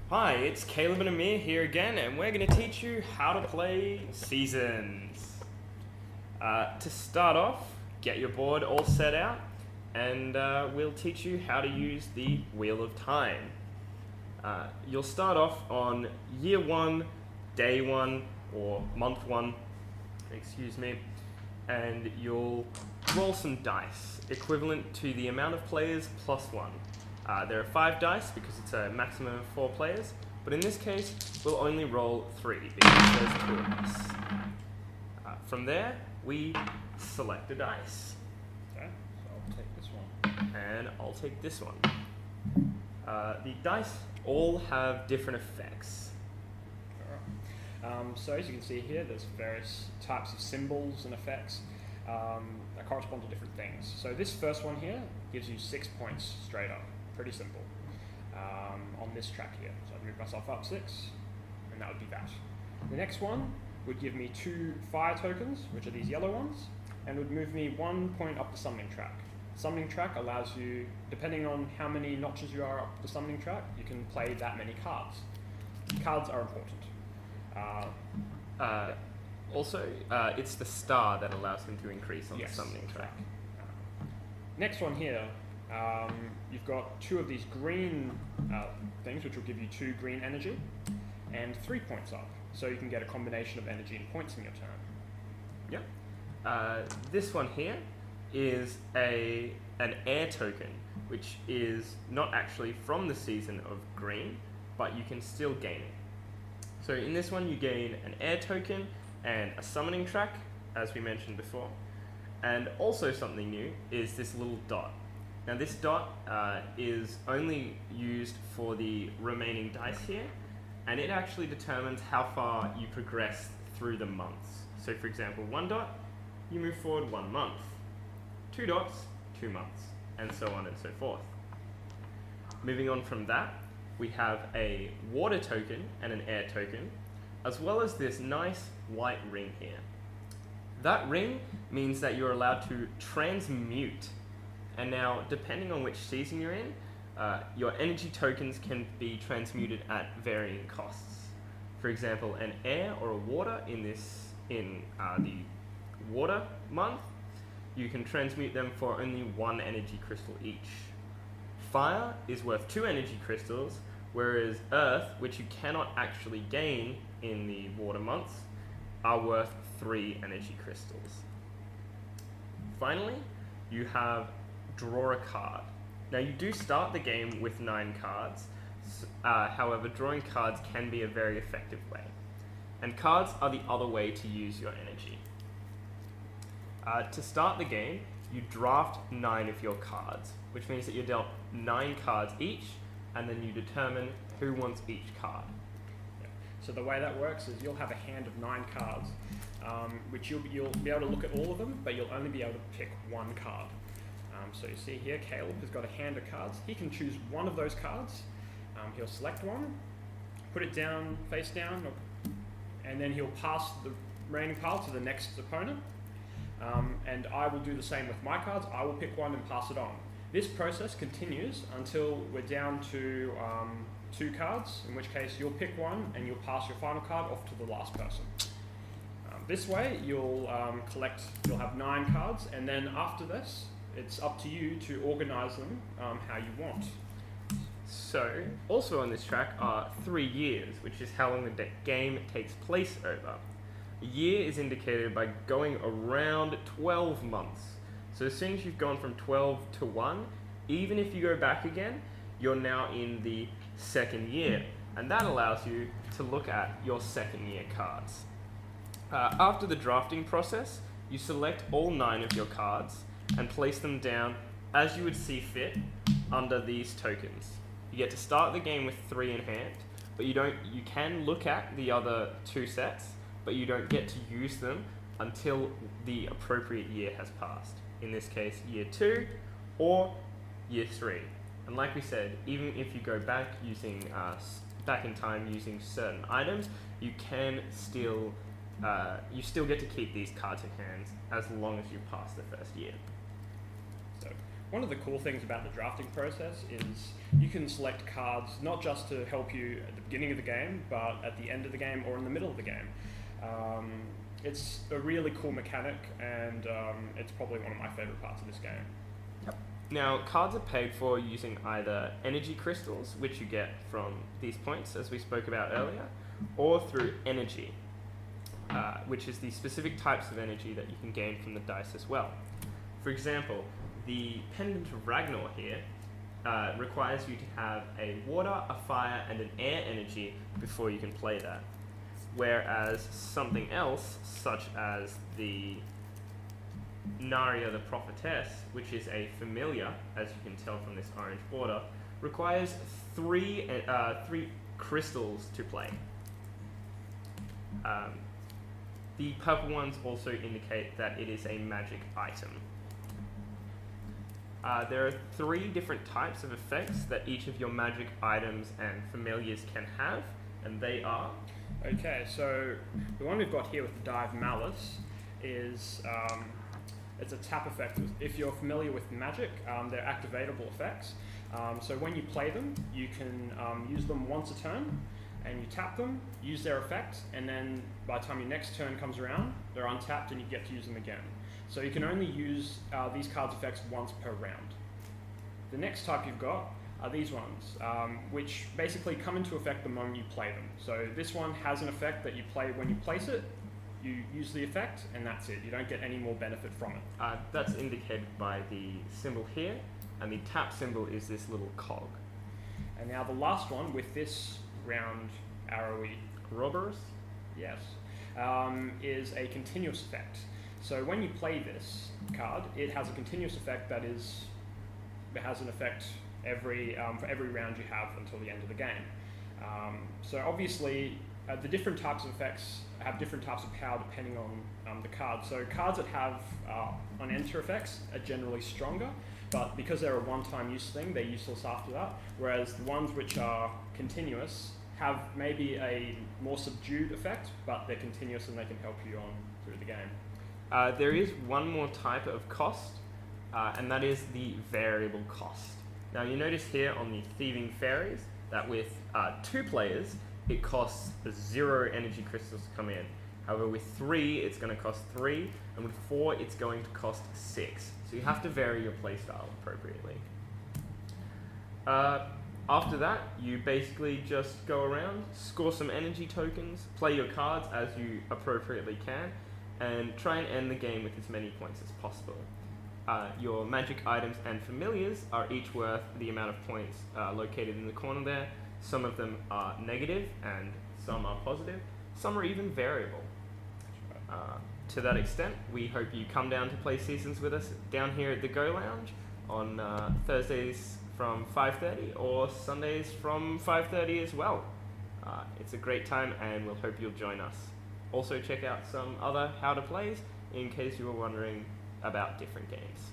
Hi, it's Caleb and Ameer here again, and we're going to teach you how to play Seasons. To start off, get your board all set out, and we'll teach you how to use the Wheel of Time. You'll start off on year 1, day 1, or month 1, excuse me, and you'll roll some dice, equivalent to the amount of players plus 1. There are 5 dice because it's a maximum of 4 players, but in this case, we'll only roll 3 because there's 2 of us. From there, we select a dice. Okay, so I'll take this one. And I'll take this one. The dice all have different effects. So as you can see here, there's various types of symbols and effects that correspond to different things. So this first one here gives you 6 points straight up. Pretty simple. On this track here. So I'd move myself up 6, and that would be that. The next one would give me 2 fire tokens, which are these yellow ones, and would move me 1 point up the summoning track. Summoning track allows you, depending on how many notches you are up the summoning track, you can play that many cards. Cards are important. Also, it's the star that allows him to increase on the summoning track. Next one here, you've got 2 of these green things, which will give you 2 green energy, and 3 points up. So you can get a combination of energy and points in your turn. Yep. This one here is an air token, which is not actually from the season of green, but you can still gain it. So in this one you gain an air token and a summoning track, as we mentioned before. And also something new is this little dot. Now this dot is only used for the remaining dice here, and it actually determines how far you progress through the months. So for example, 1 dot, you move forward 1 month. 2 dots, 2 months, and so on and so forth. Moving on from that, we have a water token and an air token, as well as this nice white ring here. That ring means that you're allowed to transmute. And now, depending on which season you're in, your energy tokens can be transmuted at varying costs. For example, an air or a water in the water month, you can transmute them for only 1 energy crystal each. Fire is worth 2 energy crystals, whereas earth, which you cannot actually gain in the water months, are worth 3 energy crystals. Finally, you have draw a card. Now you do start the game with 9 cards, however drawing cards can be a very effective way. And cards are the other way to use your energy. To start the game, you draft 9 of your cards, which means that you're dealt 9 cards each, and then you determine who wants each card. So the way that works is you'll have a hand of 9 cards, which you'll be able to look at all of them, but you'll only be able to pick 1 card. So you see here, Caleb has got a hand of cards. He can choose one of those cards. He'll select one, put it down, face down, and then he'll pass the remaining pile to the next opponent. And I will do the same with my cards. I will pick one and pass it on. This process continues until we're down to 2 cards, in which case you'll pick one and you'll pass your final card off to the last person. This way you'll have 9 cards, and then after this, it's up to you to organize them how you want. So, also on this track are 3 years, which is how long the game takes place over. A year is indicated by going around 12 months. So as soon as you've gone from 12 to 1, even if you go back again, you're now in the 2nd year. And that allows you to look at your 2nd year cards. After the drafting process, you select all 9 of your cards and place them down as you would see fit under these tokens. You get to start the game with 3 in hand, but you can look at the other 2 sets, but you don't get to use them until the appropriate year has passed. In this case, year 2 or year 3. And like we said, even if you go back back in time using certain items, you still get to keep these cards in hand as long as you pass the 1st year. So One of the cool things about the drafting process is you can select cards not just to help you at the beginning of the game, but at the end of the game or in the middle of the game. It's a really cool mechanic, and it's probably one of my favourite parts of this game. Now, cards are paid for using either energy crystals, which you get from these points, as we spoke about earlier, or through energy, which is the specific types of energy that you can gain from the dice as well. For example, the Pendant of Ragnar here requires you to have a water, a fire, and an air energy before you can play that. Whereas something else, such as the Naria the Prophetess, which is a familiar, as you can tell from this orange border, requires three crystals to play. The purple ones also indicate that it is a magic item. There are 3 different types of effects that each of your magic items and familiars can have, and they are... Okay, so the one we've got here with the Dive Malice is it's a tap effect. If you're familiar with magic, they're activatable effects. So when you play them, you can use them once a turn, and you tap them, use their effect, and then by the time your next turn comes around, they're untapped and you get to use them again. So you can only use these cards' effects once per round. The next type you've got are these ones, which basically come into effect the moment you play them. So this one has an effect that you play when you place it, you use the effect, and that's it. You don't get any more benefit from it. That's indicated by the symbol here, and the tap symbol is this little cog. And now the last one with this round arrowy Robbers? Yes, is a continuous effect. So when you play this card, it has a continuous effect that it has an effect for every round you have until the end of the game. So obviously, the different types of effects have different types of power depending on the card. So cards that have on enter effects are generally stronger, but because they're a one-time use thing, they're useless after that. Whereas the ones which are continuous have maybe a more subdued effect, but they're continuous and they can help you on through the game. There is one more type of cost, and that is the variable cost. Now you notice here on the Thieving Fairies that with 2 players, it costs 0 energy crystals to come in. However, with 3, it's going to cost 3, and with 4, it's going to cost 6. So you have to vary your playstyle appropriately. After that, you basically just go around, score some energy tokens, play your cards as you appropriately can, and try and end the game with as many points as possible. Your magic items and familiars are each worth the amount of points located in the corner there. Some of them are negative and some are positive. Some are even variable. To that extent, we hope you come down to play Seasons with us down here at the Go Lounge on Thursdays from 5:30 or Sundays from 5:30 as well. It's a great time and we'll hope you'll join us. Also check out some other how to plays in case you were wondering about different games.